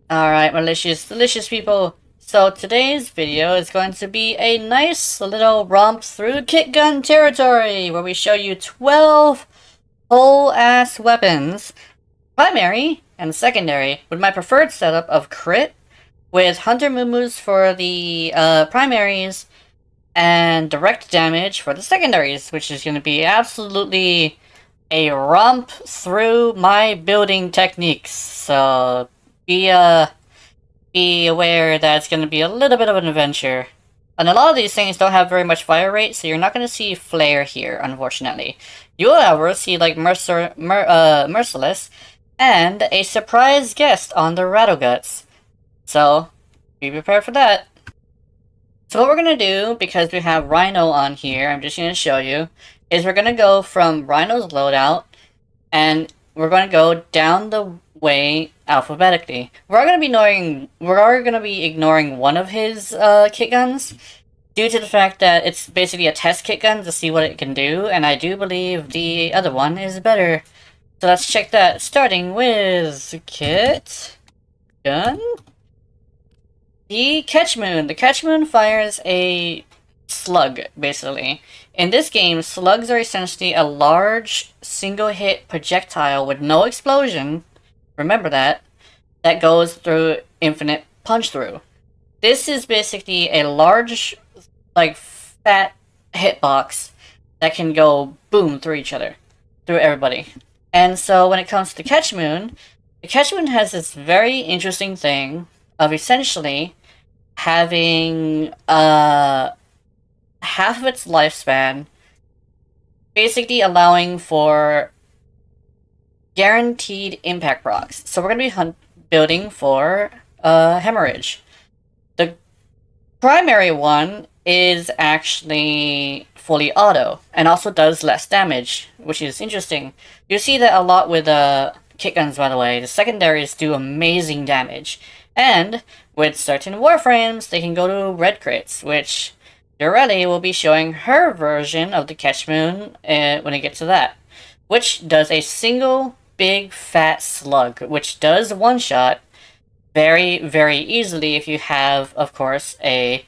Alright, malicious, delicious people. So today's video is going to be a nice little romp through Kitgun territory, where we show you 12 whole-ass weapons, primary and secondary, with my preferred setup of crit, with Hunter Mumus for the primaries, and direct damage for the secondaries, which is going to be absolutely a romp through my building techniques. So be aware that it's going to be a little bit of an adventure. And a lot of these things don't have very much fire rate, so you're not going to see flare here, unfortunately. You will, however, see like Merciless and a surprise guest on the Rattleguts. So be prepared for that. So what we're going to do, because we have Rhino on here, I'm just going to show you, is we're going to go from Rhino's loadout, and we're going to go down the way alphabetically. We're going to be ignoring one of his kit guns, due to the fact that it's basically a test kit gun to see what it can do, and I do believe the other one is better. So let's check that, starting with Kit Gun. The Catchmoon. The Catchmoon fires a slug, basically. In this game, slugs are essentially a large, single-hit projectile with no explosion, remember that goes through infinite punch-through. This is basically a large, like, fat hitbox that can go boom through each other, through everybody. And so when it comes to the Catchmoon has this very interesting thing of essentially having half of its lifespan, basically allowing for guaranteed impact procs. So we're going to be building for Hemorrhage. The primary one is actually fully auto, and also does less damage, which is interesting. You see that a lot with kit guns, by the way. The secondaries do amazing damage. And with certain Warframes, they can go to red crits, which Dorelli will be showing her version of the Catchmoon when it gets to that, which does a single big fat slug, which does one-shot very, very easily if you have, of course, a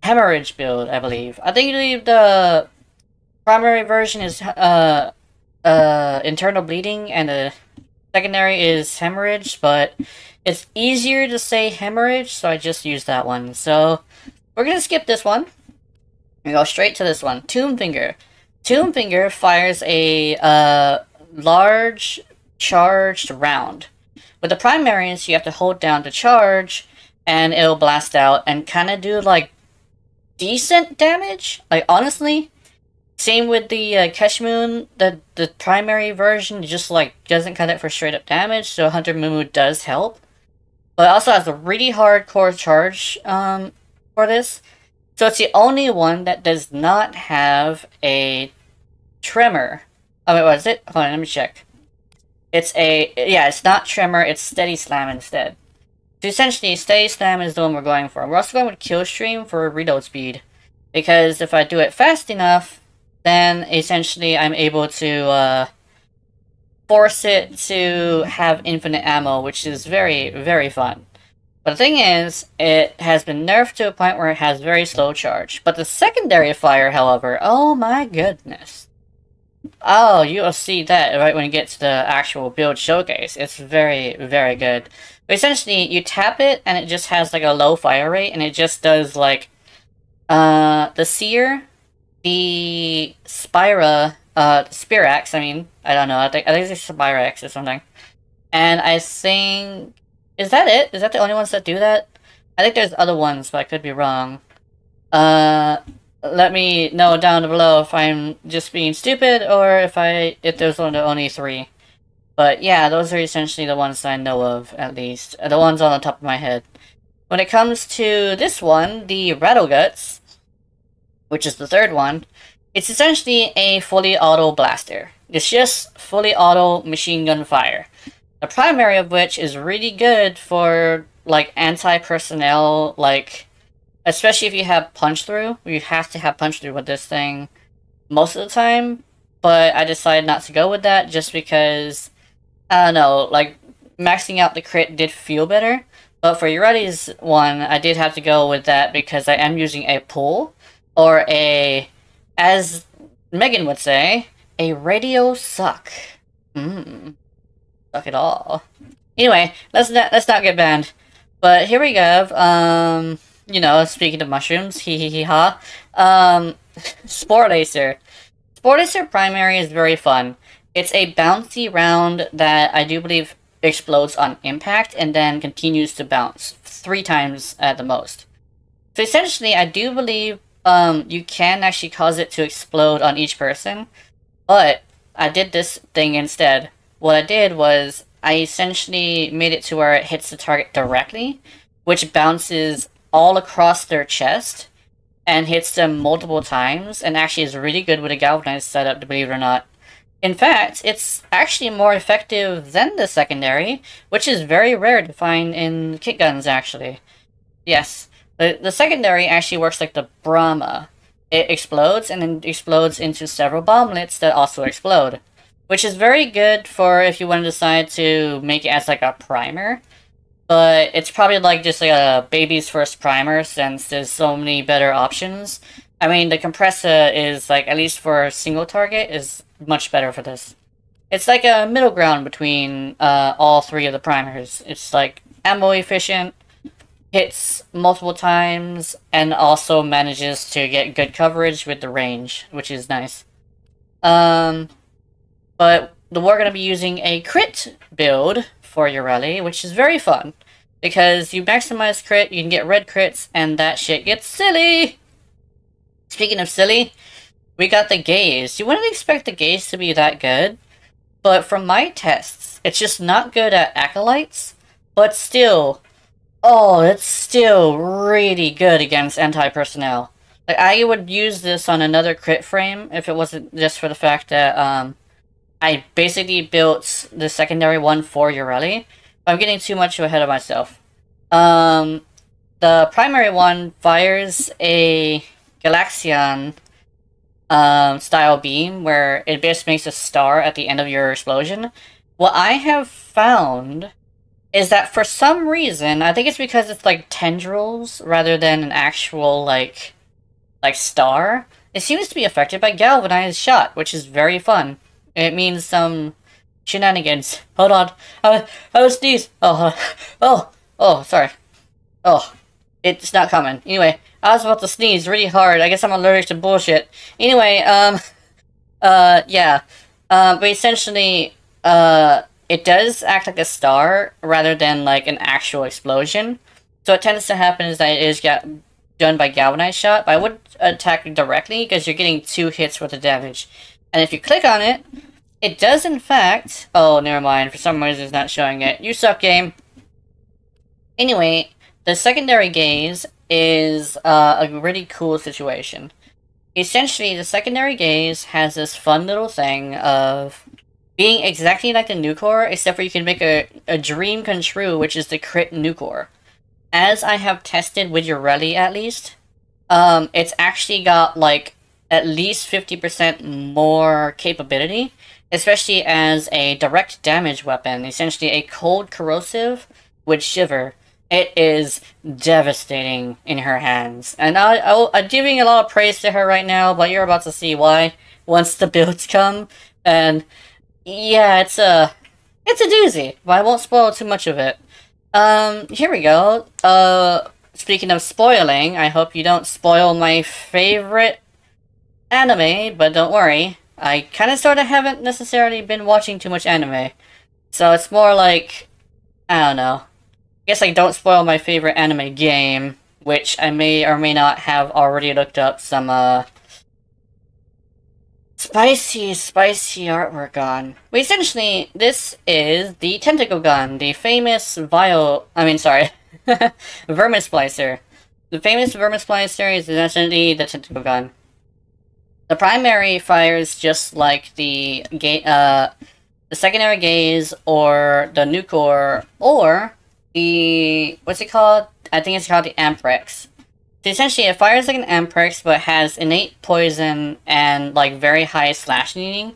Hemorrhage build, I believe. I think the primary version is internal bleeding, and the secondary is Hemorrhage, but it's easier to say Hemorrhage, so I just use that one. So we're gonna skip this one and go straight to this one. Tomb Finger. Tomb Finger fires a large charged round. With the primaries, you have to hold down the charge, and it'll blast out and kind of do like decent damage. Like honestly, same with the Catchmoon. The primary version just like doesn't cut it for straight up damage, so Hunter Mumu does help. But it also has a really hardcore charge for this. So it's the only one that does not have a tremor. Oh wait, what is it? Hold on, let me check. It's not tremor, it's steady slam instead. So essentially, steady slam is the one we're going for. We're also going with kill stream for reload speed, because if I do it fast enough, then essentially I'm able to force it to have infinite ammo, which is very, very fun. But the thing is, it has been nerfed to a point where it has very slow charge. But the secondary fire, however, oh my goodness. Oh, you'll see that right when you get to the actual build showcase. It's very, very good. But essentially, you tap it, and it just has like a low fire rate, and it just does like the Seer, the Spira, Spirax, I mean, I don't know, I think it's Spirax or something. And I think, is that it? Is that the only ones that do that? I think there's other ones, but I could be wrong. Let me know down below if I'm just being stupid, or if there's only 3. But yeah, those are essentially the ones I know of, at least. The ones on the top of my head. When it comes to this one, the Rattleguts, which is the third one, it's essentially a fully auto blaster. It's just fully auto machine gun fire. The primary of which is really good for, like, anti-personnel, like, especially if you have punch-through. You have to have punch-through with this thing most of the time, but I decided not to go with that just because, I don't know, like, maxing out the crit did feel better, But for Yurati's one, I did have to go with that because I am using a pull, or a, as Megan would say, a radio suck. Suck it all. Anyway, let's not get banned. But here we go. You know, speaking of mushrooms, ha. Spore Lacer. Spore Lacer primary is very fun. It's a bouncy round that I do believe explodes on impact and then continues to bounce 3 times at the most. So essentially, I do believe you can actually cause it to explode on each person, but I did this thing instead. What I did was I essentially made it to where it hits the target directly, which bounces all across their chest and hits them multiple times, and actually is really good with a galvanized setup, believe it or not. In fact, it's actually more effective than the secondary, which is very rare to find in Kitguns, actually. Yes, the secondary actually works like the Brahma. It explodes, and then explodes into several bomblets that also explode, which is very good for if you want to decide to make it as like a primer. But it's probably like just like a baby's first primer, since there's so many better options. I mean, the compressor is like, at least for a single target, is much better for this. It's like a middle ground between all 3 of the primers. It's like ammo efficient, hits multiple times, and also manages to get good coverage with the range, which is nice. But we're going to be using a crit build for your rally, which is very fun, because you maximize crit, you can get red crits, and that shit gets silly! Speaking of silly, we got the gaze. You wouldn't expect the gaze to be that good, but from my tests, it's just not good at acolytes, but still, oh, it's still really good against anti-personnel. Like, I would use this on another crit frame if it wasn't just for the fact that, I basically built the secondary one for Ureli. I'm getting too much ahead of myself. The primary one fires a Galaxian style beam where it basically makes a star at the end of your explosion. What I have found is that for some reason, I think it's because it's like tendrils rather than an actual like star, it seems to be affected by galvanized shot, which is very fun. It means some shenanigans. Hold on. I was sneeze. Oh, sorry. Oh, it's not coming. Anyway, I was about to sneeze really hard. I guess I'm allergic to bullshit. Anyway, yeah. But essentially, it does act like a star rather than like an actual explosion. So what tends to happen is that it is done by galvanized shot, but I would attack directly because you're getting 2 hits worth of damage. And if you click on it, it does in fact... Oh, never mind. For some reason it's not showing it. You suck, game. Anyway, the secondary gaze is a really cool situation. Essentially, the secondary gaze has this fun little thing of being exactly like the Nucor, except for you can make a dream come true, which is the crit Nucor. As I have tested with your Rally, at least, it's actually got like at least 50% more capability, especially as a direct damage weapon, essentially a cold corrosive with shiver. It is devastating in her hands. And I'm giving a lot of praise to her right now, but you're about to see why once the builds come. And yeah, it's a doozy, but I won't spoil too much of it. Here we go. Speaking of spoiling, I hope you don't spoil my favorite anime, but don't worry. I kind of sort of haven't necessarily been watching too much anime. So it's more like, I don't know. I guess I don't spoil my favorite anime game, which I may or may not have already looked up some, spicy artwork on. But essentially, this is the Tentacle Gun, the famous Vermin Splicer. The famous Vermin Splicer is essentially the Tentacle Gun. The primary fires just like the secondary gaze, or the Nucor, or the, what's it called? I think it's called the Amprex. So essentially, it fires like an Amprex, but has innate poison and like very high slash needing.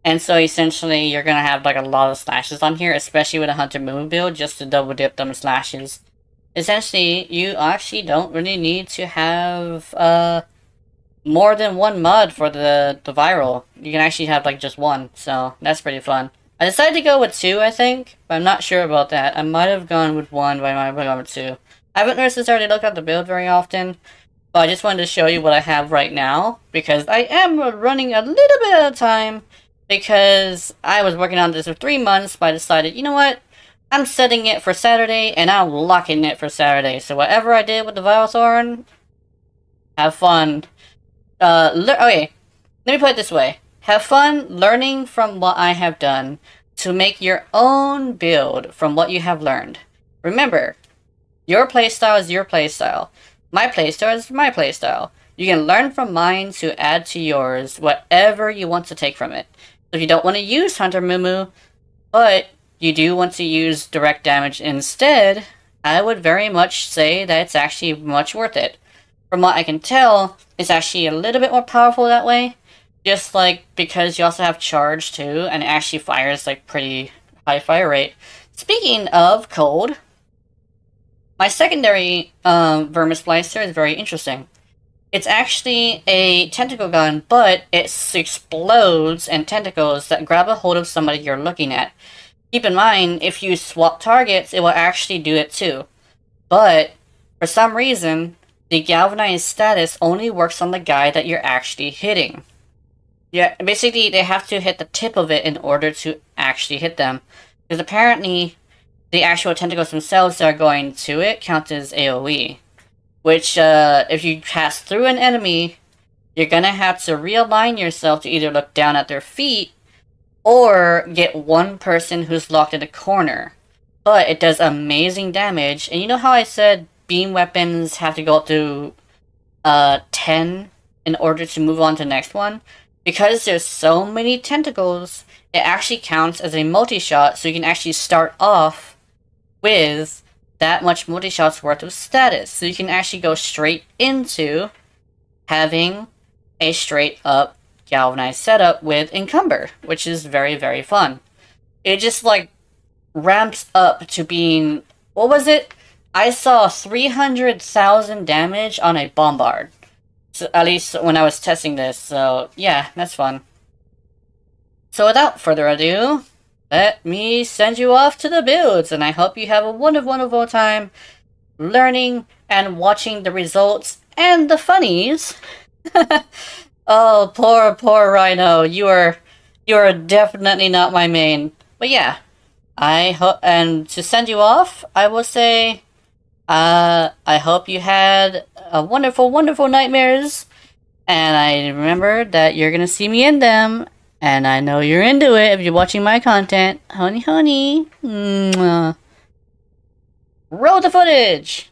And so essentially you're gonna have like a lot of slashes on here, especially with a Hunter Moo build, just to double dip them slashes. Essentially, you actually don't really need to have more than one mod for the viral. You can actually have like just one, so that's pretty fun. I decided to go with 2, I think, but I'm not sure about that. I might have gone with 1, but I might have gone with 2. I haven't necessarily looked at the build very often, but I just wanted to show you what I have right now, because I am running a little bit out of time, because I was working on this for 3 months, but I decided, you know what? I'm setting it for Saturday, and I'm locking it for Saturday. So whatever I did with the Vile Thorn, have fun. Okay, let me put it this way. Have fun learning from what I have done to make your own build from what you have learned. Remember, your playstyle is your playstyle. My playstyle is my playstyle. You can learn from mine to add to yours whatever you want to take from it. So if you don't want to use Hunter Moo, but you do want to use direct damage instead, I would very much say that it's actually much worth it. From what I can tell, it's actually a little bit more powerful that way. Just like because you also have charge too, and it actually fires like pretty high fire rate. Speaking of cold, my secondary Vermisplicer is very interesting. It's actually a tentacle gun, but it explodes and tentacles that grab a hold of somebody you're looking at. Keep in mind, if you swap targets, it will actually do it too. But, for some reason, the galvanized status only works on the guy that you're actually hitting. Yeah, basically, they have to hit the tip of it in order to actually hit them. Because apparently, the actual tentacles themselves that are going to it count as AoE. Which, if you pass through an enemy, you're gonna have to realign yourself to either look down at their feet or get one person who's locked in a corner. But it does amazing damage, and you know how I said beam weapons have to go up to 10 in order to move on to the next one? Because there's so many tentacles, it actually counts as a multi-shot, so you can actually start off with that much multi-shots worth of status. So you can actually go straight into having a straight up galvanized setup with Encumber, which is very, very fun. It just like ramps up to being, what was it? I saw 300,000 damage on a Bombard. So, at least when I was testing this, so yeah, that's fun. So without further ado, let me send you off to the builds, and I hope you have a wonderful, wonderful time learning and watching the results and the funnies. Oh, poor Rhino, you are definitely not my main. But yeah, I hope, and to send you off, I will say, I hope you had a wonderful, wonderful nightmares, and I remember that you're gonna see me in them, and I know you're into it if you're watching my content. Honey, honey. Mwah. Roll the footage!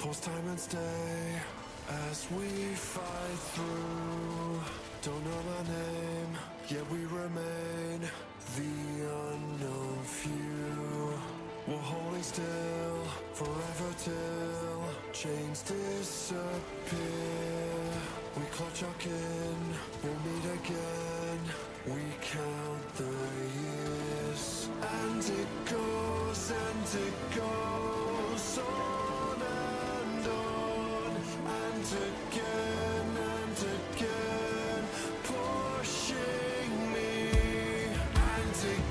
pause time and stay as we fight through. Don't know my name, yet we remain the unknown few. We're holding still forever till chains disappear. We clutch our kin, we'll meet again. We count the years, and it goes on and on, and again, pushing me, and it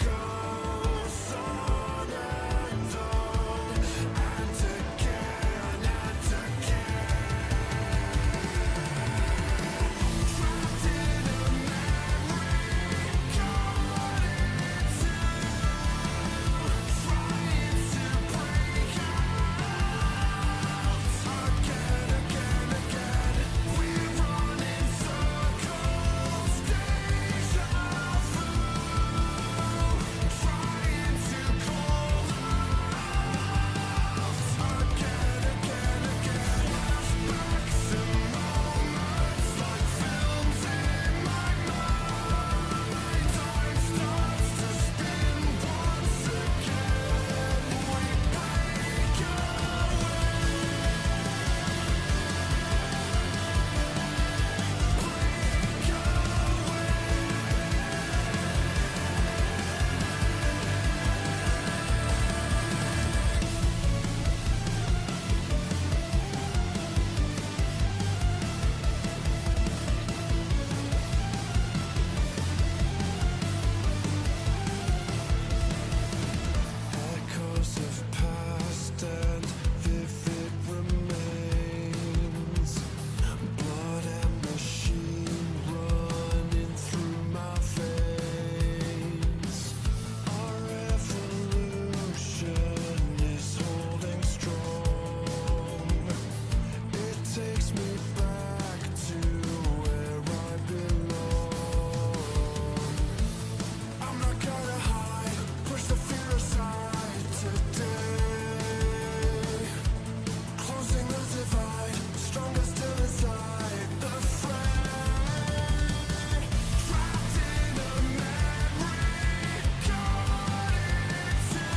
goes on and on, and again, trapped in a memory, caught into, trying to break out again. We run in circles, deja vu, trying to call out again. Flashbacks and moments like films in my mind. Time starts to spin once again. We break echoes of past and vivid remains. Blood and machine running through my veins. Our evolution is holding strong. It takes me back to where I belong. I'm not gonna hide, push the fear aside today. Closing the divide, stronger still inside the fray. Trapped in a memory, caught into,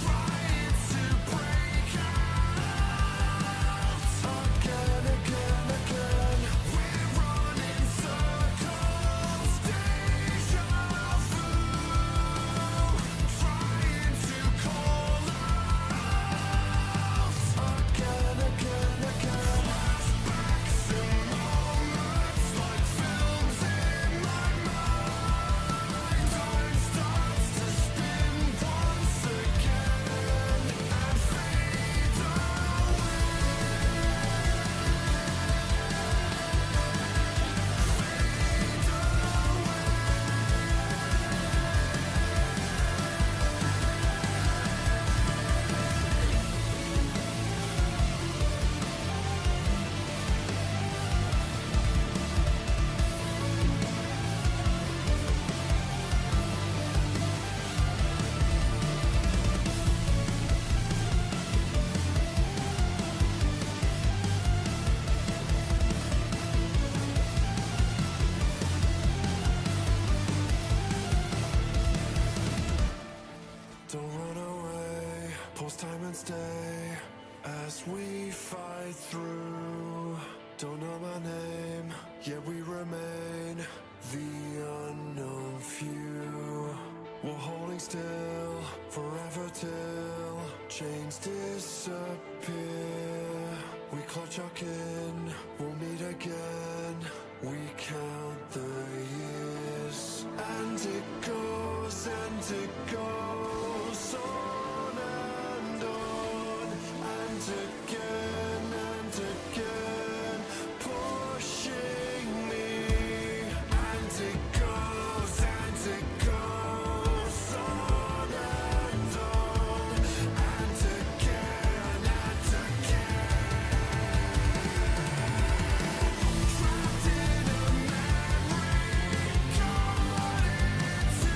trying to break out again. We run in circles, deja vu, trying to call out again. Flashbacks and moments like films in my mind. Time starts to spin once again and fade away. Don't run away, pause time and stay as we fight through. Don't know my name, yet we remain the unknown few. We're holding still forever till chains disappear. We clutch our kin, we'll meet again. We count the years, and it goes on and on, and again, pushing me, and it goes on and on, and again. Trapped in a memory, caught into,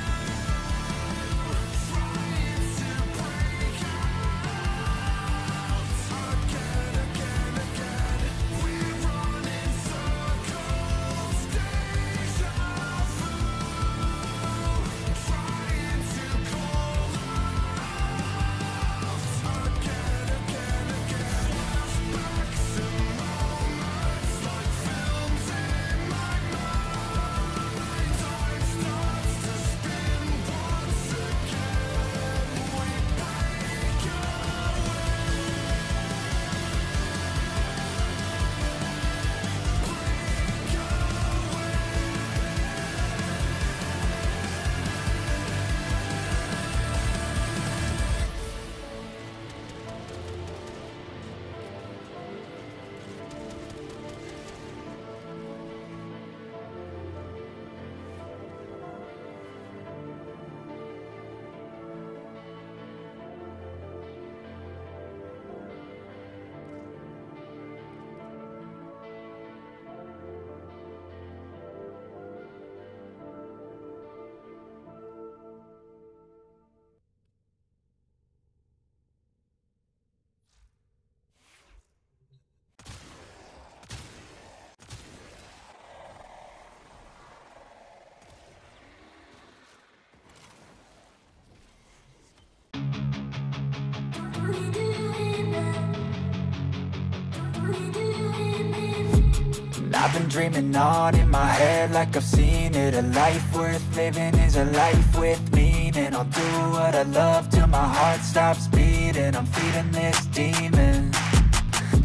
I've been dreaming on in my head like I've seen it. A life worth living is a life with meaning. I'll do what I love till my heart stops beating. I'm feeding this demon.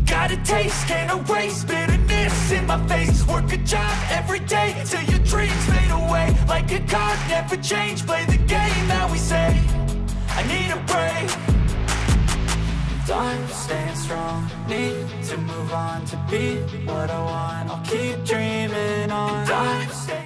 Got a taste, can't erase bitterness in my face. Work a job every day till your dreams fade away. Like a card, never change, play the game that we say. I need a break. I'm staying strong, need to move on to be what I want. I'll keep dreaming on. I'm staying